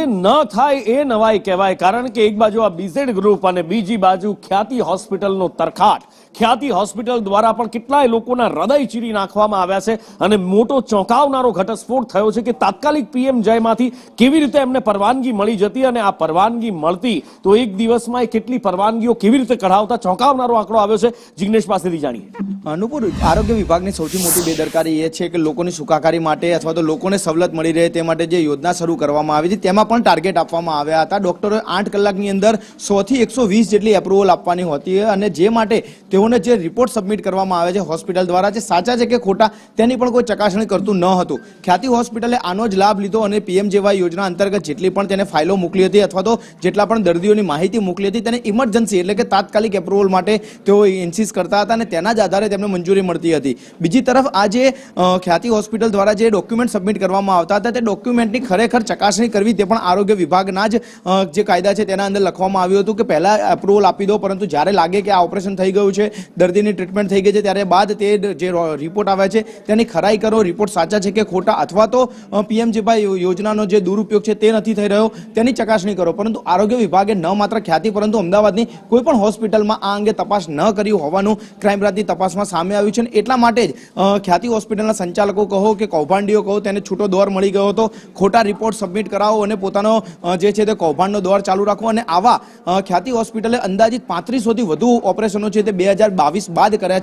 ન થાય એ નવાઈ કહેવાય, કારણ કે એક બાજુ આ બીઝેડ ગ્રુપ અને બીજી બાજુ ખ્યાતિ હોસ્પિટલનો તરખાટ. ખ્યાતિ હોસ્પિટલ દ્વારા પણ કેટલાય લોકોના હૃદય ચીરી નાખવામાં આવ્યા છે અને મોટો ચોંકાવનારો ઘટસ્ફોટ થયો છે કે તાત્કાલિક પીએમ જયમાંથી કેવી રીતે એમને પરવાનગી મળી જતી અને આ પરવાનગી મળતી તો એક દિવસમાં કેટલી પરવાનગીઓ કેવી રીતે કઢાવતા ચોંકાવનારો આંકડો આવ્યો છે. જિગ્નેશ પાસેથી જાણીએ. અનુપુર, આરોગ્ય વિભાગની સૌથી મોટી બેદરકારી એ છે કે લોકોની સુખાકારી માટે અથવા તો લોકોને સવલત મળી રહે તે માટે જે યોજના શરૂ કરવામાં આવી હતી તેમાં પણ ટાર્ગેટ આપવામાં આવ્યા હતા. ડોક્ટરોએ 8 કલાકની અંદર 100 થી 120 જેટલી એપ્રુવલ આપવાની હોતી અને જે માટે તેઓને જે રિપોર્ટ સબમિટ કરવામાં આવે છે હોસ્પિટલ દ્વારા, જે સાચા છે કે ખોટા તેની પણ કોઈ ચકાસણી કરતું ન હતું. ખ્યાતિ હોસ્પિટલે આનો જ લાભ લીધો અને પીએમજેવાય યોજના અંતર્ગત જેટલી પણ તેને ફાઇલો મોકલી હતી અથવા તો જેટલા પણ દર્દીઓની માહિતી મોકલી હતી તેને ઇમરજન્સી એટલે કે તાત્કાલિક એપ્રુવલ માટે તેઓ ઇન્સિસ્ટ કરતા હતા અને તેના જ આધારે તેમને મંજૂરી મળતી હતી. બીજી તરફ આ જે ખ્યાતિ હોસ્પિટલ દ્વારા જે ડોક્યુમેન્ટ સબમિટ કરવામાં આવતા હતા તે ડોક્યુમેન્ટની ખરેખર ચકાસણી કરવી તે પણ આરોગ્ય વિભાગના જ જે કાયદા છે તેના અંદર લખવામાં આવ્યું હતું કે પહેલા એપ્રુવલ આપી દો, પરંતુ જ્યારે લાગે કે આ ઓપરેશન થઈ ગયું છે, દર્દીની ટ્રીટમેન્ટ થઈ ગઈ છે, ત્યારે બાદ તે જે રિપોર્ટ આવે છે તેની ખરાઈ કરો, રિપોર્ટ સાચા છે કે ખોટા અથવા તો પીએમજેવાય યોજનાનો જે દુરુપયોગ છે તે નથી થઈ રહ્યો તેની ચકાસણી કરો. પરંતુ આરોગ્ય વિભાગે ન માત્ર ખ્યાતિ પરંતુ અમદાવાદની કોઈ પણ હોસ્પિટલમાં આ અંગે તપાસ ન કરી હોવાનું ક્રાઇમ બ્રાન્ચની તપાસમાં સામે આવ્યું છે. એટલા માટે જ ખ્યાતિ હોસ્પિટલના સંચાલકો કહો કે કૌભાંડીઓ કહો તેને છૂટો દોર મળી ગયો હતો. ખોટા રિપોર્ટ સબમિટ કરાવો અને પોતાનો જે છે તે કૌભાંડનો દોર ચાલુ રાખવો અને આવા ખ્યાતિ હોસ્પિટલે અંદાજિત 3500 થી વધુ ઓપરેશનો છે તે 2022 બાદ કર્યા છે.